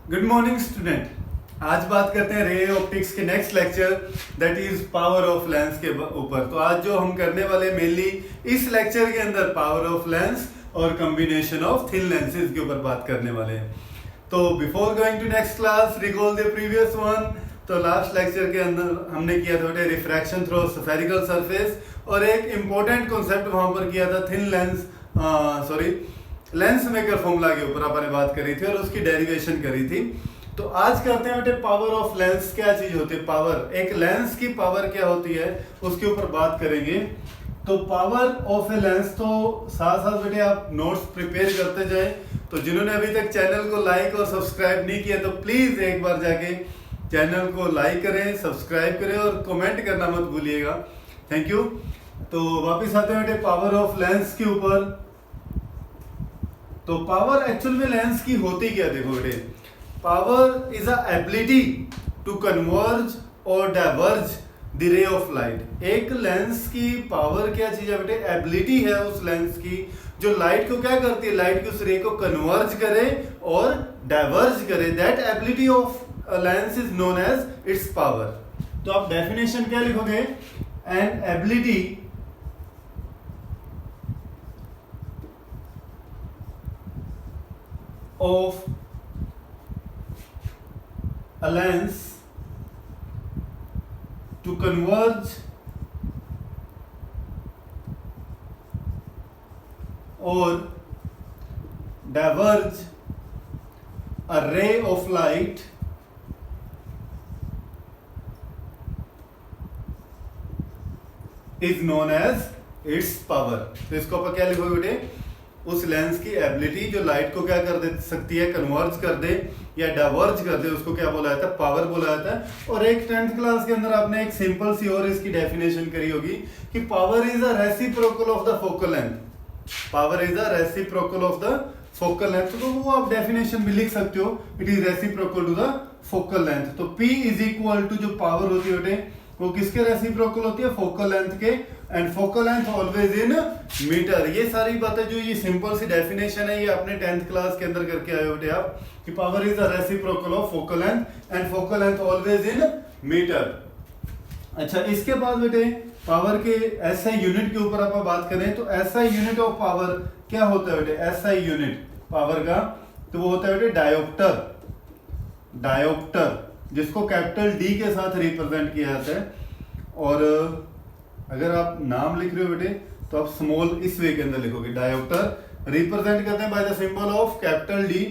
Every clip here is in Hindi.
Good morning student. आज बात करते हैं रे ऑप्टिक्स के next lecture that is power of lens के ऊपर। तो आज जो हम करने वाले मेनली इस लेक्चर के अंदर पावर ऑफ लेंस और कॉम्बिनेशन ऑफ थिन लेंसेज के ऊपर बात करने वाले हैं। तो before going to next class recall the previous one. तो लास्ट लेक्चर के अंदर हमने किया था रिफ्रैक्शन थ्रू स्फेरिकल सरफेस और एक इम्पोर्टेंट कॉन्सेप्ट वहां पर किया था thin lens lens maker formula के ऊपर अपन ने बात करी थी और उसकी डेरिवेशन करी थी। तो आज करते हैं बेटे पावर ऑफ लेंस क्या चीज होती है। पावर, एक लेंस की पावर क्या होती है उसके ऊपर बात करेंगे। तो पावर ऑफ ए लेंस, तो साथ साथ बेटे आप नोट्स प्रिपेयर करते जाए। तो जिन्होंने अभी तक चैनल को लाइक और सब्सक्राइब नहीं किया तो प्लीज एक बार जाके चैनल को लाइक करें, सब्सक्राइब करें और कमेंट करना मत भूलिएगा। Thank you. तो वापिस आते हैं बेटे पावर ऑफ लेंस के ऊपर। तो पावर एक्चुअल में लेंस की होती क्या, देखो बेटे, power is a ability to converge और diverge the ray of light. एक लेंस की पावर क्या चीज है बेटे, एबिलिटी है उस लेंस की जो लाइट को क्या करती है, लाइट की उस रे को कन्वर्ज करे और डाइवर्ज करे। That ability of lens is known as its power. तो आप डेफिनेशन क्या लिखोगे, an ability of a lens to converge or diverge a ray of light is known as its power। तो इसको अपन क्या लिखोगे बेटे, उस लेंस की एबिलिटी जो लाइट को क्या कर दे सकती है, कन्वर्ज कर दे या डाइवर्ज कर दे, उसको क्या बोला जाता है, पावर बोला जाता है। और एक 10th क्लास के अंदर आपने एक सिंपल सी और इसकी डेफिनेशन करी होगी कि power is a reciprocal of the focal length. Power is a reciprocal of the focal length. तो वो आप डेफिनेशन भी लिख सकते हो, it is reciprocal to the focal length. तो P इज इक्वल टू जो पावर होती है बेटे वो किसके रेसिप्रोकल होती है, फोकल लेंथ के। And focal length always in metre. ये सारी बातें जो ये सिंपल सी डेफिनेशन है ये आपने 10th क्लास के अंदर करके आए हो बेटे आप, कि power is the reciprocal of focal length and focal length always in metre. अच्छा, इसके बाद बेटे पावर के एसआई यूनिट के ऊपर आप बात करें तो एसआई यूनिट ऑफ पावर क्या होता है बेटे, एसआई यूनिट पावर का तो वो होता है बेटे डायोप्टर। डायोप्टर जिसको कैपिटल डी के साथ रिप्रेजेंट किया जाता है। और अगर आप नाम लिख रहे हो बेटे तो आप स्मॉल इस वे के अंदर लिखोगे। डायोप्टर रिप्रेजेंट करते हैं by the symbol of capital D.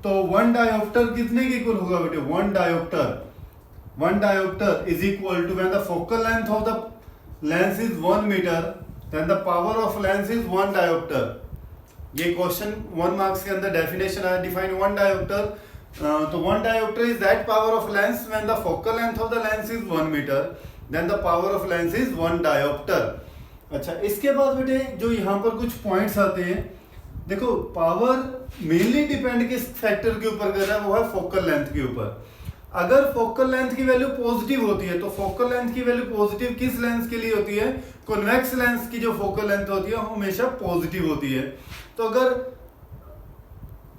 तो वन डायोप्टर कितने के इक्वल होगा बेटे, one dioptre is equal to when the focal length of the lens is 1 metre then the power of lens is 1 dioptre. ये क्वेश्चन 1 मार्क्स के अंदर डेफिनेशन है, डिफाइन वन डायोप्टर। तो one dioptre is that power of lens when the focal length of the lens is 1 metre then the power of lens is 1 dioptre. अच्छा, इसके बाद बेटे जो यहाँ पर कुछ पॉइंट्स आते हैं, देखो पावर मेनली डिपेंड किस फैक्टर के ऊपर कर रहा है, वो है फोकल लेंथ के ऊपर। अगर फोकल लेंथ की वैल्यू पॉजिटिव होती है तो फोकल लेंथ की वैल्यू पॉजिटिव किस लेंस के लिए होती है, कॉन्वेक्स लेंस की जो फोकल लेंथ होती है हमेशा पॉजिटिव होती है। तो अगर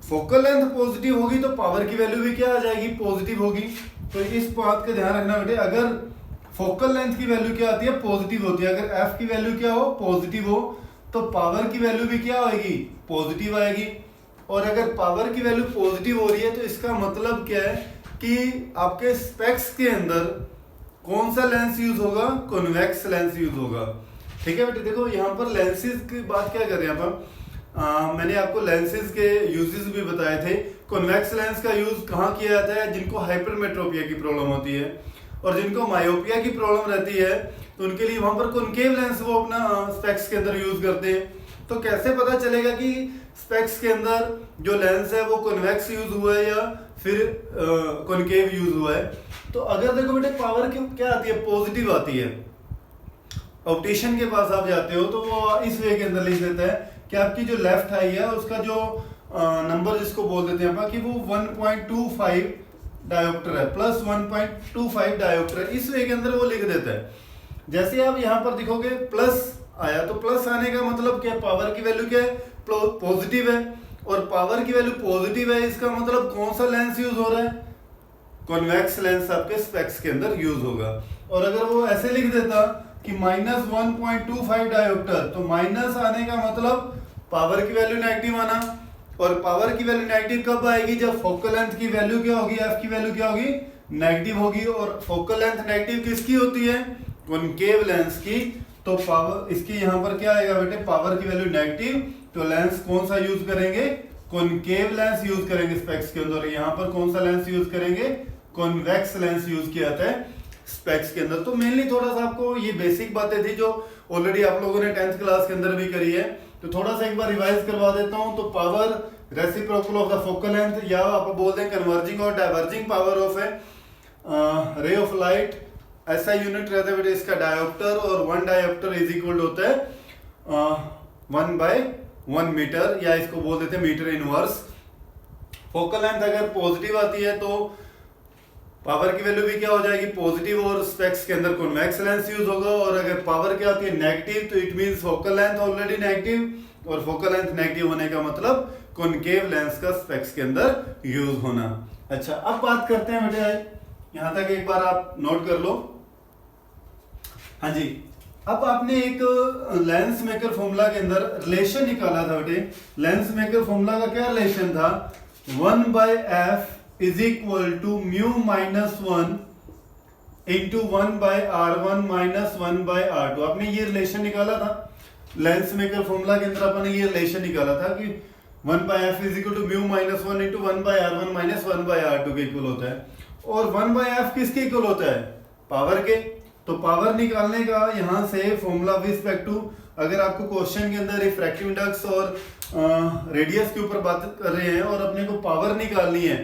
फोकल लेंथ पॉजिटिव होगी तो पावर की वैल्यू भी क्या आ जाएगी, पॉजिटिव होगी। तो इस बात का ध्यान रखना बेटे, अगर फोकल लेंथ की वैल्यू क्या आती है, पॉजिटिव होती है। अगर एफ की वैल्यू क्या हो, पॉजिटिव हो, तो पावर की वैल्यू भी क्या आएगी, पॉजिटिव आएगी। और अगर पावर की वैल्यू पॉजिटिव हो रही है तो इसका मतलब क्या है कि आपके स्पेक्स के अंदर कौन सा लेंस यूज होगा, कॉन्वेक्स लेंस यूज होगा। ठीक है बेटे, देखो यहाँ पर लेंसेज की बात क्या कर रहे हैं आप, मैंने आपको लेंसेज के यूजेस भी बताए थे। कॉन्वेक्स लेंस का यूज कहाँ किया जाता है, जिनको हाइपरमेट्रोपिया की प्रॉब्लम होती है और जिनको मायोपिया की प्रॉब्लम रहती है तो उनके लिए वहां पर कॉनकेव लेंस वो अपना स्पेक्स के अंदर यूज करते हैं। तो कैसे पता चलेगा कि स्पेक्स के अंदर जो लेंस है वो कॉन्वेक्स यूज हुआ है या फिर कॉनकेव यूज हुआ है। तो अगर देखो बेटे पावर क्या आती है, पॉजिटिव आती है। ऑप्टिशियन के पास आप जाते हो तो वो इस वे के अंदर लिख देता है कि आपकी जो लेफ्ट आई है उसका जो नंबर जिसको बोल देते हैं आप कि वो 1.25 डायोप्टर है, प्लस 1.25 डायोप्टर है, इस वे के अंदर वो लिख देता है। जैसे आप यहाँ पर दिखोगे प्लस आया तो प्लस आने का मतलब क्या, पावर की वैल्यू क्या है, पॉजिटिव है। और पावर की वैल्यू पॉजिटिव है, इसका मतलब कौन सा लेंस यूज हो रहा है? कॉन्वेक्स लेंस आपके स्पेक्स के अंदर यूज होगा। और अगर वो ऐसे लिख देता कि -1.25 डायोप्टर, तो माइनस आने का मतलब पावर की वैल्यू नेगेटिव आना, और पावर की वैल्यू नेगेटिव कब आएगी? जब फोकल लेंथ की वैल्यू क्या होगी? एफ की वैल्यू क्या होगी? नेगेटिव होगी। और फोकल लेंथ नेगेटिव किसकी होती है? कॉनकेव लेंस की। तो पावर इसकी यहाँ पर क्या आएगा बेटे? पावर की वैल्यू नेगेटिव, तो लेंस कौन सा यूज करेंगे? कॉनकेव लेंस यूज करेंगे स्पेक्स के अंदर। यहाँ पर कौन सा लेंस यूज करेंगे? कॉन्वेक्स लेंस यूज किया जाता है स्पेक्स के अंदर। तो मेनली थोड़ा सा आपको ये बेसिक बातें थी जो ऑलरेडी आप लोगों ने 10th क्लास के अंदर भी करी है, तो थोड़ा सा एक बार रिवाइज करवा देता हूं। तो power reciprocal of the focal length, या आप बोल दें कन्वर्जिंग और डाइवर्जिंग पावर ऑफ ए रे ऑफ लाइट, ऐसा यूनिट रहता है बेटे इसका डायोप्टर, और 1 डायोप्टर इज इक्वल होता है 1/1 मीटर, या इसको बोल देते हैं मीटर इनवर्स। फोकल लेंथ अगर पॉजिटिव आती है तो पावर की वैल्यू भी क्या हो जाएगी? पॉजिटिव, और स्पेक्स के अंदर कॉन्वेक्स लेंस यूज होगा। और अगर पावर क्या आती है? नेगेटिव, तो it means focal length already negative, और फोकल लेंथ नेगेटिव होने का मतलब कॉनकेव लेंस का स्पेक्स के अंदर यूज होना। अच्छा, अब बात करते हैं बेटे, यहां तक एक बार आप नोट कर लो। हाँ जी, अब आपने एक लेंस मेकर फॉर्मूला के अंदर रिलेशन निकाला था बेटे। लेंस मेकर फॉर्मूला का क्या रिलेशन था? 1/f is equal to mu -1 into 1/r1 minus 1/r2। आपने ये रिलेशन निकाला था लेंस मेकर फॉर्मूला के अंदर। आपने ये रिलेशन निकाला था कि 1/f is equal to mu -1 into 1/r1 minus 1/r2 के इक्वल होता है। और 1/f किसके इक्वल होता है? पावर के। तो पावर निकालने का यहां से फॉर्मूला विद रिस्पेक्ट टू, अगर आपको क्वेश्चन के अंदर रिफ्रैक्टिव इंडेक्स और रेडियस के ऊपर बात कर रहे हैं और अपने को पावर निकालनी है,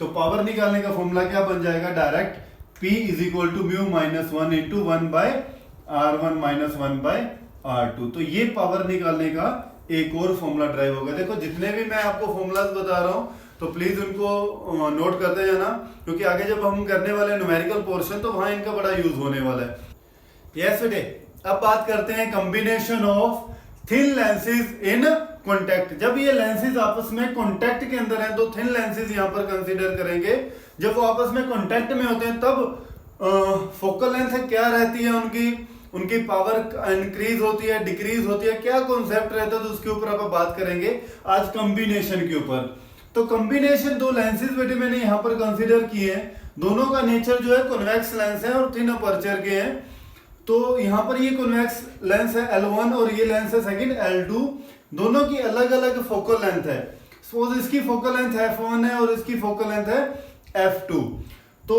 तो पावर निकालने का फॉर्मूला क्या बन जाएगा? Direct P is equal to mu -1 into 1/r1 minus 1/r2। तो ये पावर निकालने का एक और फॉर्मूला ड्राइव होगा। देखो जितने भी मैं आपको फॉर्मूलाज बता रहा हूं, तो प्लीज उनको नोट करते जाना, क्योंकि आगे जब हम करने वाले न्यूमेरिकल पोर्शन तो वहां इनका बड़ा यूज होने वाला है। यस बेटे, अब बात करते हैं combination of thin lenses in contact. जब ये लेंसेज आपस में कॉन्टैक्ट के अंदर हैं, तो थिन लेंसेज यहां पर कंसीडर करेंगे। जब वो आपस में कॉन्टैक्ट में होते हैं तब फोकल लेंथ क्या रहती है उनकी पावर इंक्रीज होती है, डिक्रीज होती है, क्या कॉन्सेप्ट रहता है, तो उसके ऊपर आप बात करेंगे आज कॉम्बिनेशन के ऊपर। तो कॉम्बिनेशन दो लेंसेज बेटे मैंने यहाँ पर कंसीडर किए हैं, दोनों का नेचर जो है कॉन्वेक्स लेंस है और थिन अपर्चर के हैं। तो यहाँ पर ये कॉन्वेक्स लेंस है L1 और ये लेंस है सेकंड L2, दोनों की अलग अलग फोकल लेंथ है। सपोज इसकी फोकल लेंथ F1 है और इसकी फोकल लेंथ है F2। तो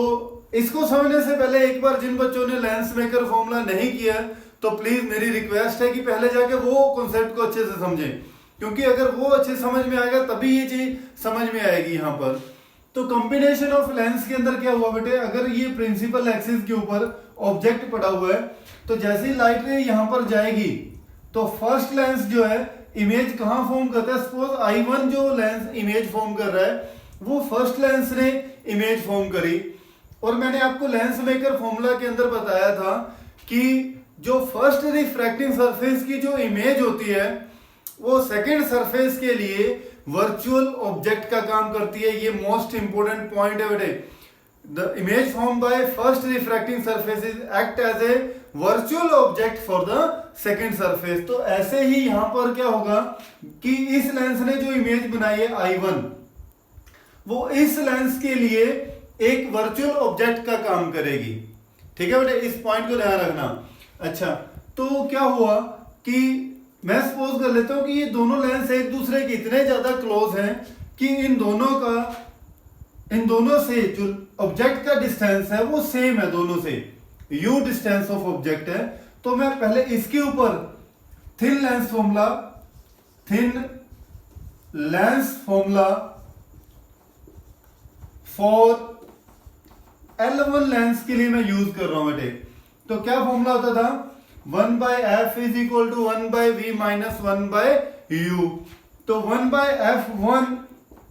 इसको समझने से पहले एक बार जिन बच्चों ने लेंस मेकर फॉर्मूला नहीं किया, तो प्लीज मेरी रिक्वेस्ट है कि पहले जाके वो कॉन्सेप्ट को अच्छे से समझें, क्योंकि अगर वो अच्छे समझ में आएगा तभी ये चीज समझ में आएगी यहाँ पर। तो कॉम्बिनेशन ऑफ लेंस के अंदर क्या हुआ बेटे, अगर ये प्रिंसिपल एक्सिस के ऊपर ऑब्जेक्ट पड़ा हुआ है, तो जैसे ही लाइट रे यहाँ पर जाएगी तो फर्स्ट लेंस जो है इमेज कहाँ फॉर्म करता है? सपोज I1 जो लेंस इमेज फॉर्म कर रहा है वो फर्स्ट लेंस ने इमेज फॉर्म करी। और मैंने आपको लेंस मेकर फॉर्मूला के अंदर बताया था कि जो फर्स्ट रिफ्रैक्टिंग सरफेस की जो इमेज होती है वो सेकंड सरफेस के लिए वर्चुअल ऑब्जेक्ट का काम करती है। ये मोस्ट इंपोर्टेंट पॉइंट है बेटे। The image formed by first refracting surfaces act as a virtual object for the second surface। तो ऐसे ही यहां पर क्या होगा कि इस लेंस ने जो इमेज बनाई है I1, वो इस लेंस के लिए एक वर्चुअल ऑब्जेक्ट का काम करेगी। ठीक है बेटे, इस पॉइंट को ध्यान रखना। अच्छा, तो क्या हुआ कि मैं सपोज कर लेता हूं कि ये दोनों लेंस एक दूसरे के इतने ज्यादा क्लोज हैं कि इन दोनों से जो ऑब्जेक्ट का डिस्टेंस है वो सेम है, दोनों से u डिस्टेंस ऑफ ऑब्जेक्ट है। तो मैं पहले इसके ऊपर thin lens formula for L1 lens के लिए मैं यूज कर रहा हूं बेटे। तो क्या फॉर्मूला होता था? 1/f is equal to 1/v minus 1/u। तो 1/f1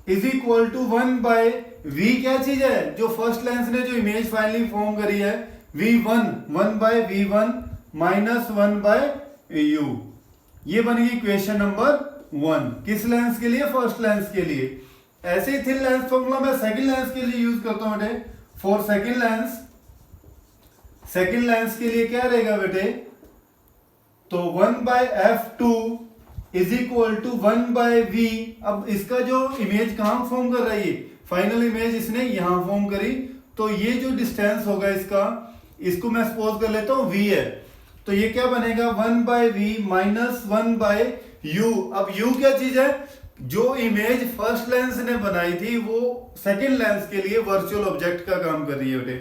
is equal to 1/v क्या चीज है? जो फर्स्ट लेंस ने जो इमेज फाइनली फॉर्म करी है v1, 1/v1 माइनस 1/u। ये बन गई इक्वेशन नंबर 1। किस लेंस के लिए? फर्स्ट लेंस के लिए। ऐसे ही थिन लेंस फॉर्मूला मैं सेकंड लेंस के लिए यूज करता हूं बेटे। फॉर सेकंड लेंस के लिए क्या रहेगा बेटे? तो 1/f2 is equal to 1/v। अब इसका जो इमेज कहां फॉर्म कर रही है? फाइनल इमेज इसने यहां फॉर्म करी, तो ये जो डिस्टेंस होगा इसका, इसको मैं सपोज कर लेता हूं v है, तो ये क्या बनेगा? 1/v minus 1/u। अब u क्या चीज है? जो इमेज फर्स्ट लेंस ने बनाई थी वो सेकंड लेंस के लिए वर्चुअल ऑब्जेक्ट का काम कर रही है बेटे।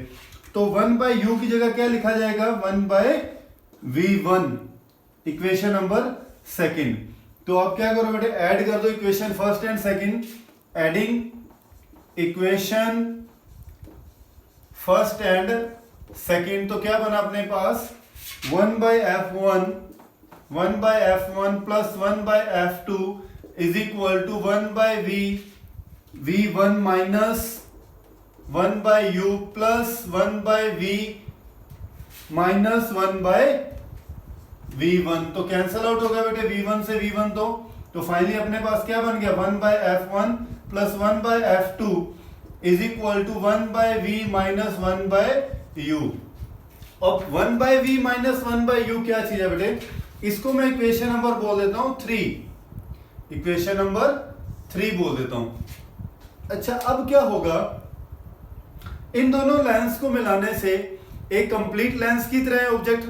तो 1/u की जगह क्या लिखा जाएगा? 1/v1, equation number second. तो आप क्या करो बेटे? ऐड कर दो equation first and second. Adding equation first and second, तो क्या बना अपने पास? 1/f1 plus 1/f2 is equal to 1/v1 minus 1/u plus 1/v minus 1/v1। तो कैंसल आउट हो गया बेटे v1 से v1। तो फाइनली अपने पास क्या बन गया? 1/f1 plus 1/f2 is equal to 1/v minus 1/u। अब 1/v माइनस 1/u क्या चीज है बेटे? इसको मैं इक्वेशन नंबर बोल देता हूं 3। इक्वेशन नंबर 3 बोल देता हूं। अच्छा, अब क्या होगा? इन दोनों लेंस को मिलाने से एक कंप्लीट लेंस की तरह ऑब्जेक्ट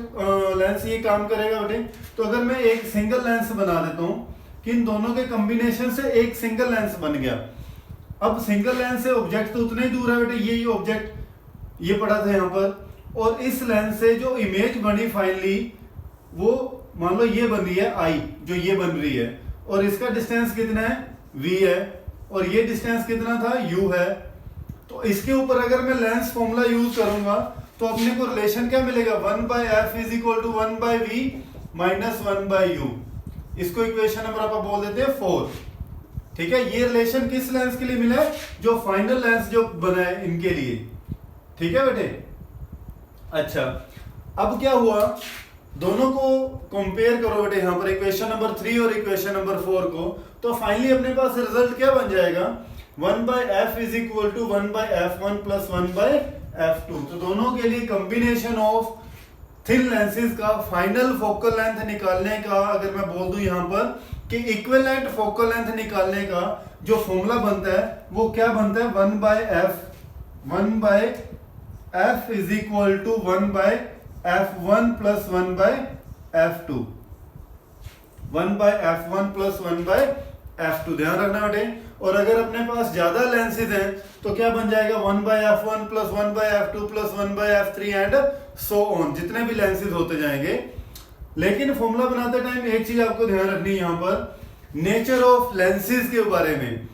लेंस ये काम करेगा बेटे। तो अगर मैं एक सिंगल लेंस बना देता हूं कि इन दोनों के कॉम्बिनेशन से एक सिंगल लेंस बन गया। अब सिंगल लेंस से ऑब्जेक्ट तो उतना ही दूर है बेटे, ये ऑब्जेक्ट ये पड़ा था यहां पर, और इस लेंस से जो इमेज बनी फाइनली वो मान लो ये बन रही है आई, जो ये बन रही है, और इसका डिस्टेंस कितना है? v है, और ये डिस्टेंस कितना था? u है। तो इसके ऊपर अगर मैं लेंस फॉर्मूला यूज करूंगा तो अपने को रिलेशन क्या मिलेगा? 1/f is equal to 1/v minus 1/u। इसको इक्वेशन नंबर आप बोल देते हैं 4। ठीक है, ये रिलेशन किस लेंस के लिए मिला है? जो फाइनल लेंस जो बना है इनके लिए। ठीक है बेटे। अच्छा, अब क्या हुआ? दोनों को कंपेयर करो बेटे यहां पर, इक्वेशन नंबर 3 और इक्वेशन नंबर 4 को। तो फाइनली अपने पास रिजल्ट क्या बन जाएगा? 1/f is equal to 1/f1 plus 1/f2। तो दोनों के लिए कॉम्बिनेशन ऑफ थिन लेंसेज का फाइनल फोकल लेंथ निकालने का, अगर मैं बोल दूं यहां पर कि इक्विवेलेंट फोकल लेंथ निकालने का जो फॉर्मूला बनता है वो क्या बनता है? 1/f is equal to 1/f1 plus 1/f2। 1/f1 plus 1/f2 ध्यान रखना बेटे। और अगर अपने पास ज्यादा लेंसेज हैं तो क्या बन जाएगा? 1/f1 plus 1/f2 plus 1/f3 and so on, जितने भी लेंसेज होते जाएंगे। लेकिन फॉर्मूला बनाते टाइम एक चीज आपको ध्यान रखनी है यहां पर, नेचर ऑफ लेंसेज के बारे में,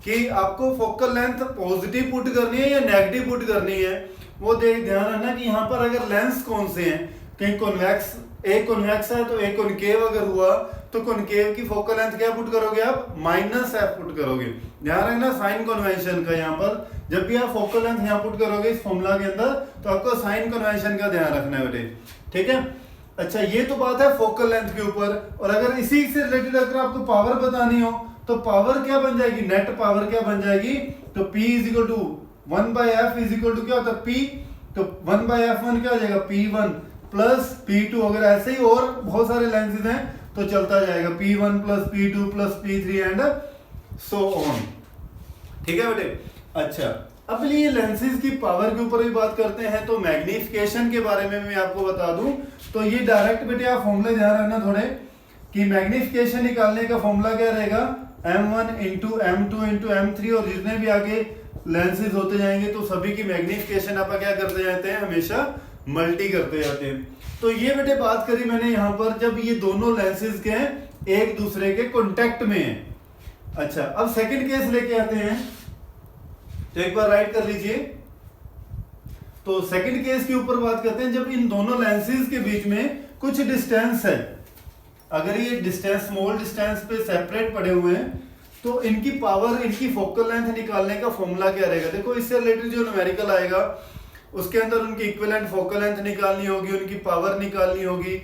कि आपको फोकल लेंथ पॉजिटिव पुट करनी है या नेगेटिव पुट करनी है। वो ध्यान रखना कि यहाँ पर अगर लेंस कौन से हैं, कहीं कॉन्वेक्स, एक कॉन्वेक्स है तो एक कॉनकेव अगर हुआ तो कॉनकेव की फोकल लेंथ क्या पुट करोगे आप? -f पुट करोगे। ध्यान रखना साइन कन्वेंशन का, यहाँ पर जब भी आप फोकल लेंथ यहाँ पुट करोगे इस फॉर्मूला के अंदर तो आपको साइन कन्वेंशन का ध्यान रखना है बेटे। ठीक है। अच्छा, ये तो बात है फोकल लेंथ के ऊपर। और अगर इसी से रिलेटेड अगर आपको पावर बतानी हो तो पावर क्या बन जाएगी? नेट पावर क्या बन जाएगी? तो P is equal to 1/f is equal to क्या होता है? P। तो 1/f1 क्या हो जाएगा? P1 plus P2। अगर ऐसे ही और बहुत सारे लेंसेज हैं तो चलता जाएगा P1 plus P2 plus P3 and so on. ठीक है बेटे। अच्छा, अब ये लेंसेज की पावर के ऊपर भी बात करते हैं तो मैग्निफिकेशन के बारे में मैं आपको बता दूं तो ये डायरेक्ट बेटे आप फॉर्मूले ध्यान रखना थोड़े, कि मैग्निफिकेशन निकालने का फॉर्मूला क्या रहेगा? m1 into m2 into m3, और जितने भी आगे लेंसेज होते जाएंगे तो सभी की मैग्निफिकेशन आप क्या करते जाते हैं? हमेशा मल्टी करते जाते हैं। तो ये बेटे बात करी मैंने यहाँ पर जब ये दोनों लेंसेज के एक दूसरे के कॉन्टेक्ट में हैं। अच्छा, अब सेकंड केस लेके आते हैं, तो एक बार राइट कर लीजिए। तो सेकंड केस के ऊपर बात करते हैं जब इन दोनों लेंसेज के बीच में कुछ डिस्टेंस है। अगर ये डिस्टेंस स्मॉल डिस्टेंस पे सेपरेट पड़े हुए हैं तो इनकी पावर, इनकी फोकल लेंथ निकालने का फॉर्मूला क्या रहेगा? देखो, इससे रिलेटेड जो न्यूमेरिकल आएगा उसके अंदर उनकी इक्विवेलेंट फोकल लेंथ निकालनी होगी, उनकी पावर निकालनी होगी।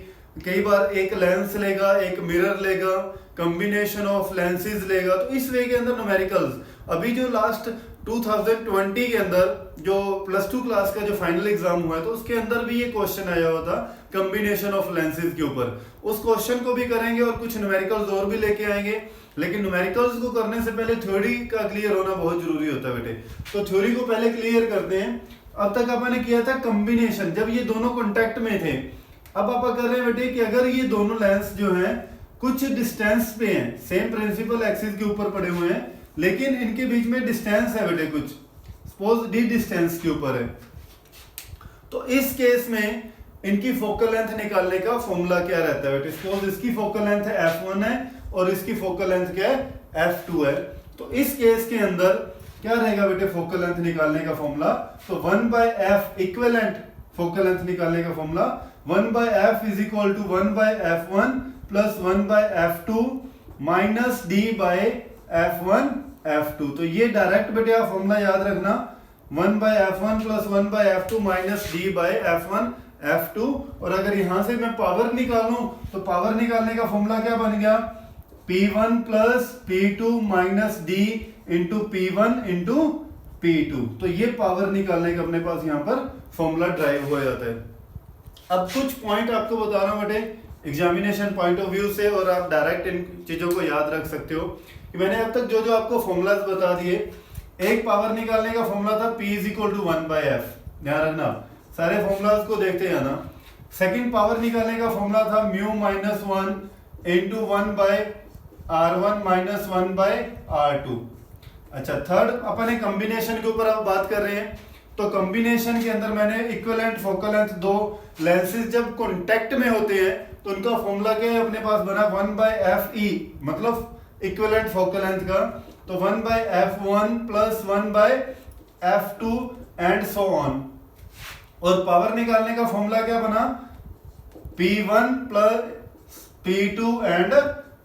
कई बार एक लेंस लेगा, एक मिरर लेगा, कॉम्बिनेशन ऑफ लेंसेज लेगा, तो इस वे के अंदर न्यूमेरिकल्स। अभी जो लास्ट 2020 के अंदर जो +2 क्लास का जो फाइनल एग्जाम हुआ है, तो उसके अंदर भी ये क्वेश्चन आया हुआ था कॉम्बिनेशन ऑफ लेंसेज के ऊपर। उस क्वेश्चन को भी करेंगे और कुछ न्यूमेरिकल्स और भी लेके आएंगे, लेकिन न्यूमेरिकल्स को करने से पहले थ्योरी का क्लियर होना बहुत जरूरी होता है बेटे। तो थ्योरी को पहले क्लियर करते हैं। अब तक अपन ने किया था कॉम्बिनेशन, जब ये दोनों कॉन्टेक्ट में थे। अब आप कर रहे हैं बेटे कि अगर ये दोनों लेंस जो हैं कुछ डिस्टेंस पे हैं, सेम प्रिंसिपल एक्सिस के ऊपर पड़े हुए हैं, लेकिन इनके बीच में डिस्टेंस है बेटे, कुछ सपोज डी डिस्टेंस के ऊपर है, तो इस केस में इनकी फोकल लेंथ निकालने का फॉर्मूला क्या रहता है बेटे। सपोज इसकी फोकल लेंथ है f1 है और इसकी फोकल लेंथ क्या है f2 है, तो इस केस के अंदर क्या रहेगा बेटे फोकल लेंथ निकालने का फॉर्मूला। तो 1/f इक्विवेलेंट फोकल लेंथ निकालने का formula 1/f is equal to 1/f1 plus 1/f2 minus d/f1 f2। तो ये डायरेक्ट बेटे आप फॉर्मूला याद रखना, 1/f1 plus 1/f2 minus d/f1 f2। और अगर यहां से मैं पावर निकालूं तो पावर निकालने का फॉर्मूला क्या बन गया, P1 plus P2 minus d into P1 into P2। तो ये पावर निकालने का अपने पास यहाँ पर फॉर्मूला ड्राइव हो जाता है। अब कुछ पॉइंट आपको बता रहा हूं बेटे एग्जामिनेशन पॉइंट ऑफ व्यू से, और आप डायरेक्ट इन चीजों को याद रख सकते हो कि मैंने अब तक जो जो आपको फॉर्मूलाज बता दिए। एक पावर निकालने का फॉर्मूला था P is equal to 1/f, ध्यान रखना सारे फॉर्मूलाज को देखते जाना। सेकंड पावर निकालने का फॉर्मूला था mu minus 1 into 1/r1 minus 1/r2। अच्छा, थर्ड अपन एक कॉम्बिनेशन के ऊपर अब बात कर रहे हैं, तो कॉम्बिनेशन के अंदर मैंने इक्विवेलेंट फोकल लेंथ दो लेंसेज जब कांटेक्ट में होते हैं तो उनका फॉर्मूला क्या है अपने पास बना 1/fe, मतलब इक्विवेलेंट फोकल लेंथ का। तो 1/f1 plus 1/f2 and so on. और पावर निकालने का फॉर्मूला क्या बना, P1 plus P2 and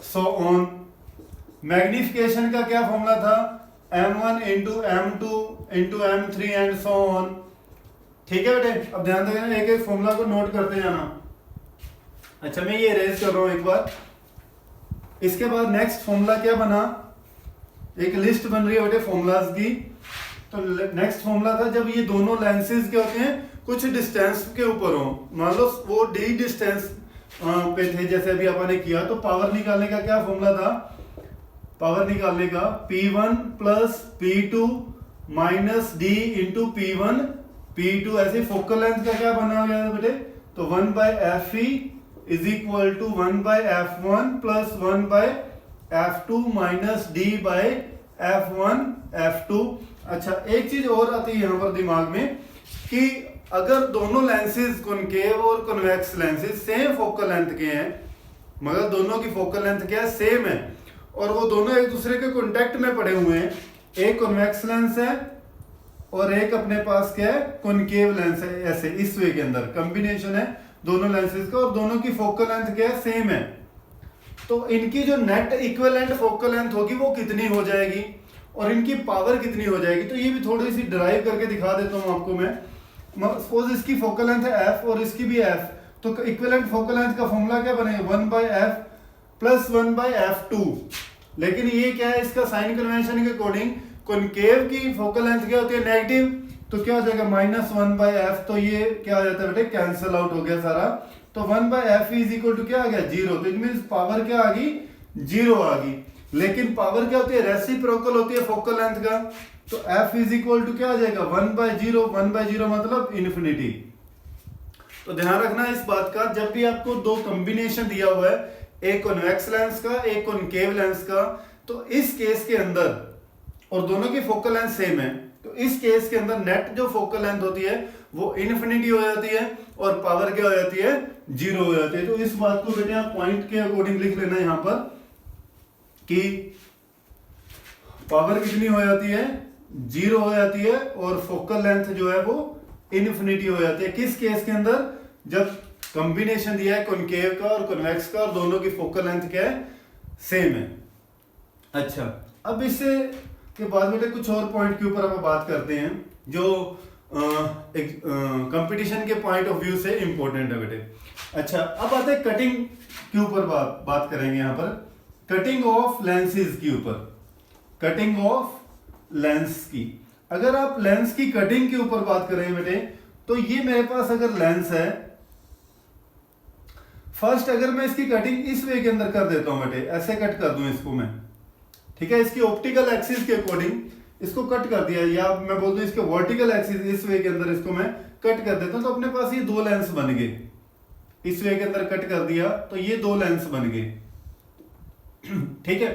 so on. Magnification का क्या फॉर्मूला था, M1 into M2 into M3 and so on. ठीक है बेटे, अब ध्यान देना, एक एक फॉर्मूला को नोट करते जाना। अच्छा, मैं ये इरेज कर रहा हूं एक बार। इसके बाद नेक्स्ट फॉर्मूला क्या बना, एक लिस्ट बन रही है बेटे फॉर्मूलाज की। तो नेक्स्ट फॉर्मूला था जब ये दोनों लेंसेज के होते हैं कुछ डिस्टेंस के ऊपर हो, मान लो वो डी डिस्टेंस पे थे जैसे अभी अपन ने किया, तो पावर निकालने का क्या फॉर्मूला था, पावर निकालने का P1 plus P2 minus d into P1 P2। ऐसे फोकल लेंथ का क्या बना गया बेटे, तो 1/fe is equal to 1/f1 plus 1/f2 minus d/f1 f2। अच्छा, एक चीज और आती है यहाँ पर दिमाग में कि अगर दोनों लेंसेज कॉनकेव और convex lenses same focal length के हैं, मगर दोनों की फोकल लेंथ क्या है, सेम है, और वो दोनों एक दूसरे के कांटेक्ट में पड़े हुए हैं, एक कन्वेक्स लेंस है और एक अपने पास क्या है कॉनकेव लेंस है, ऐसे इस वे के अंदर कॉम्बिनेशन है दोनों लेंसेज का, और दोनों की फोकल लेंथ क्या है, सेम है। तो इनकी जो नेट इक्विवेलेंट फोकल लेंथ होगी वो कितनी हो जाएगी और इनकी पावर कितनी हो जाएगी, तो ये भी थोड़ी सी ड्राइव करके दिखा देता हूँ आपको मैं। सपोज इसकी फोकल लेंथ है f और इसकी भी f, तो इक्विवेलेंट फोकल लेंथ का फॉर्मूला क्या बनेगा, 1/f प्लस 1/f2। लेकिन ये क्या है, इसका साइन कन्वेंशन के अकॉर्डिंग कॉनकेव की फोकल लेंथ क्या होती है, नेगेटिव, तो क्या हो जाएगा -1/f। तो ये क्या हो जाता है बेटे, कैंसिल आउट हो गया सारा। तो 1/f इज इक्वल टू क्या आ गया, 0। तो इट मींस पावर क्या आ गई, 0 आ गई। लेकिन पावर क्या होती है, रेसिप्रोकल होती है फोकल लेंथ का, तो f इज इक्वल टू क्या आ जाएगा 1/0। 1/0 मतलब इन्फिनिटी। तो ध्यान रखना इस बात का, जब भी आपको दो कॉम्बिनेशन दिया हुआ है, एक कॉन्वेक्स लेंस का एक कॉनकेव लेंस का, तो इस केस के अंदर, और दोनों की फोकल लेंथ सेम है, तो इस केस के अंदर नेट जो फोकल लेंथ होती है वो इन्फिनिटी हो जाती है और पावर क्या हो जाती है, 0 हो जाती है। तो इस बात को बेटे आप पॉइंट के अकॉर्डिंग लिख लेना यहां पर कि पावर कितनी हो जाती है, 0 हो जाती है, और फोकल लेंथ जो है वो इन्फिनिटी हो जाती है। किस केस के अंदर, जब कॉम्बिनेशन दिया है कॉनकेव का और कॉन्वेक्स का और दोनों की फोकल लेंथ क्या है, सेम है। अच्छा, अब इससे के बाद बेटे कुछ और पॉइंट के ऊपर हम बात करते हैं जो कंपटीशन के पॉइंट ऑफ व्यू से इंपॉर्टेंट है बेटे। अच्छा, अब आते हैं कटिंग के ऊपर बात करेंगे यहाँ पर। कटिंग ऑफ लेंसेज के ऊपर, कटिंग ऑफ लेंस की। अगर आप लेंस की कटिंग के ऊपर बात करें बेटे, तो ये मेरे पास अगर लेंस है, फर्स्ट अगर मैं इसकी कटिंग इस वे के अंदर कर देता हूं बेटे, ऐसे कट कर दूं इसको मैं, ठीक है, इसकी ऑप्टिकल एक्सिस के अकॉर्डिंग इसको कट कर दिया, या मैं बोल दूं इसके वर्टिकल एक्सिस इस वे के अंदर इसको मैं कट कर देता हूं, तो अपने पास ये दो लेंस बन गए। इस वे के अंदर कट कर दिया तो ये दो लेंस बन गए, ठीक है।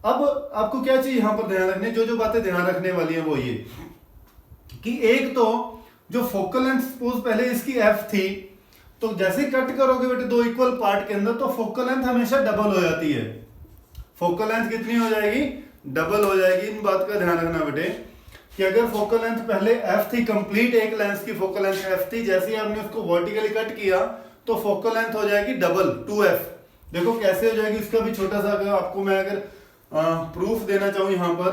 अब आपको क्या चाहिए यहां पर ध्यान रखने, जो जो बातें ध्यान रखने वाली है वो ये कि एक तो जो फोकल लेंथ सपोज पहले इसकी एफ थी, तो जैसे कट करोगे बेटे दो इक्वल पार्ट के अंदर, तो फोकल लेंथ हमेशा डबल हो जाती है। फोकल लेंथ कितनी हो जाएगी? डबल हो जाएगी। इन बात का ध्यान रखना बेटे कि अगर फोकल लेंथ पहले एफ थी, कंप्लीट एक लेंस की फोकल लेंथ एफ थी, जैसे ही आपने उसको वर्टिकली कट किया तो फोकल लेंथ हो जाएगी डबल 2f। देखो कैसे हो जाएगी, इसका भी छोटा सा अगर आपको मैं अगर प्रूफ देना चाहूं यहां पर,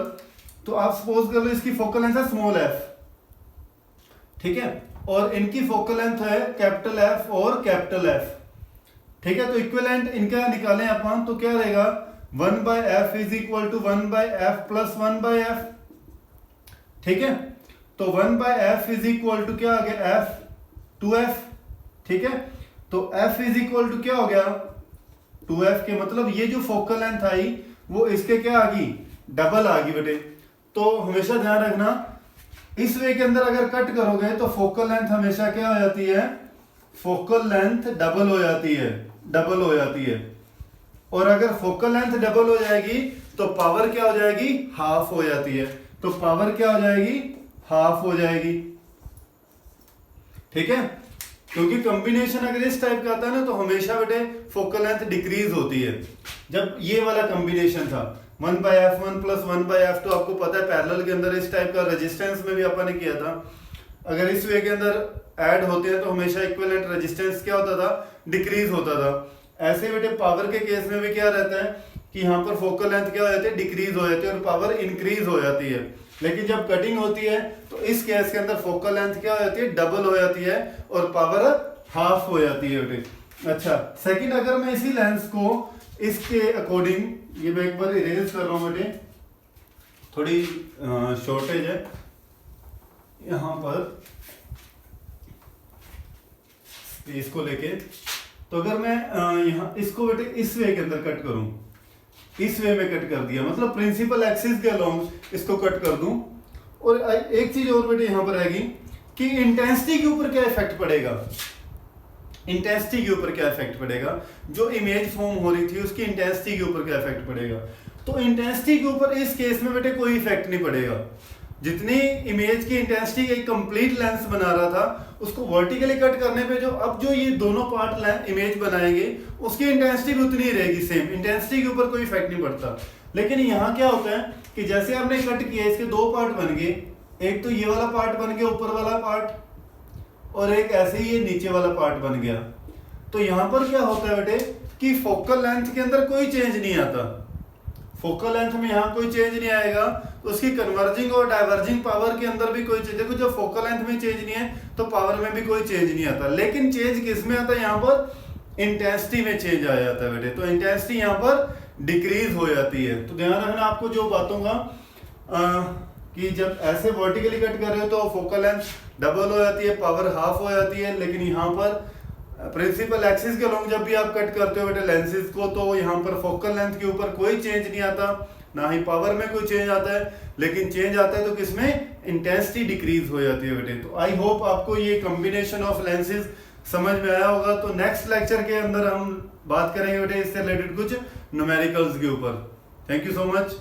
तो आप सपोज कर लो इसकी फोकल लेंथ है स्मॉल एफ, ठीक है, और इनकी फोकल लेंथ है कैपिटल एफ और कैपिटल एफ, ठीक है। तो इक्विवेलेंट इनका निकालें अपन तो क्या रहेगा, 1/f is equal to 1/f plus 1/f, ठीक है। तो 1/f इज इक्वल टू क्या आ गया, f 2f, ठीक है। तो f इज इक्वल टू क्या हो गया 2f, के मतलब ये जो फोकल लेंथ आई वो इसके क्या आ गई, डबल आ गई बेटे। तो हमेशा ध्यान रखना इस वे के अंदर अगर कट करोगे तो फोकल लेंथ हमेशा क्या हो जाती है, फोकल लेंथ डबल हो जाती है, डबल हो जाती है। और अगर फोकल लेंथ डबल हो जाएगी तो पावर क्या हो जाएगी, हाफ हो जाती है। तो पावर क्या हो जाएगी, हाफ हो जाएगी, ठीक है। क्योंकि कॉम्बिनेशन अगर इस टाइप का आता है ना तो हमेशा बेटे फोकल लेंथ डिक्रीज होती है। जब ये वाला कॉम्बिनेशन था 1/f1 प्लस 1/f, तो आपको पता है पैरेलल के अंदर इस टाइप का रेजिस्टेंस में भी अपन ने किया था, अगर इस वे के अंदर ऐड होते हैं तो हमेशा इक्विवेलेंट रेजिस्टेंस क्या होता था, डिक्रीज होता था। ऐसे बेटे पावर के केस में भी क्या रहता है कि यहाँ पर फोकल लेंथ क्या हो जाती है, डिक्रीज हो जाती है और पावर इंक्रीज हो जाती है। लेकिन जब कटिंग होती है तो इस केस के अंदर फोकल लेंथ क्या हो जाती है, डबल हो जाती है और पावर हाफ हो जाती है बेटे। अच्छा, सेकंड अगर मैं इसी लेंस को इसके अकॉर्डिंग, ये मैं एक बार इरेज कर रहा हूं बेटे, थोड़ी शॉर्टेज है यहां पर इसको लेके, तो अगर मैं यहाँ इसको बेटे इस वे के अंदर कट करूं, इस वे में कट कर दिया, मतलब प्रिंसिपल एक्सिस के अलोंग इसको कट कर दूं। और एक चीज और बेटे यहां पर आएगी कि इंटेंसिटी के ऊपर क्या इफेक्ट पड़ेगा, इंटेंसिटी के ऊपर क्या इफेक्ट पड़ेगा, जो इमेज फॉर्म हो रही थी उसकी इंटेंसिटी के ऊपर क्या इफेक्ट पड़ेगा। तो इंटेंसिटी के ऊपर इस केस में बेटे कोई इफेक्ट नहीं पड़ेगा। जितनी इमेज की इंटेंसिटी एक कंप्लीट लेंस बना रहा था, उसको वर्टिकली कट करने पे जो अब जो ये दोनों पार्ट इमेज बनाएंगे उसकी इंटेंसिटी भी उतनी ही रहेगी, सेम इंटेंसिटी के ऊपर कोई इफेक्ट नहीं पड़ता। लेकिन यहाँ क्या होता है कि जैसे आपने कट किया, इसके दो पार्ट बन गए, एक तो ये वाला पार्ट बन गया ऊपर वाला पार्ट, और एक ऐसे ही ये नीचे वाला पार्ट बन गया। तो यहाँ पर क्या होता है बेटे कि फोकल लेंथ के अंदर कोई चेंज नहीं आता, फोकल लेंथ में यहाँ कोई चेंज नहीं आएगा, तो उसकी कन्वर्जिंग और डाइवर्जिंग पावर के अंदर भी कोई चेंज, देखो जब फोकल लेंथ में चेंज नहीं है तो पावर में भी कोई चेंज नहीं आता। लेकिन चेंज किस में आता है, यहाँ पर इंटेंसिटी में चेंज आ जाता है बेटे। तो इंटेंसिटी यहाँ पर डिक्रीज हो जाती है। तो ध्यान रखना आपको जो बातों का कि जब ऐसे वर्टिकली कट कर रहे हो तो फोकल लेंथ डबल हो जाती है, पावर हाफ हो जाती है। लेकिन यहाँ पर प्रिंसिपल एक्सिस के अलोंग जब भी आप कट करते हो बेटे लेंसेज को, तो यहाँ पर फोकल लेंथ के ऊपर कोई चेंज नहीं आता, ना ही पावर में कोई चेंज आता है। लेकिन चेंज आता है तो किसमें, इंटेंसिटी डिक्रीज हो जाती है बेटे। तो आई होप आपको ये कॉम्बिनेशन ऑफ लेंसेज समझ में आया होगा। तो नेक्स्ट लेक्चर के अंदर हम बात करेंगे बेटे इससे रिलेटेड कुछ न्यूमेरिकल्स के ऊपर। Thank you so much.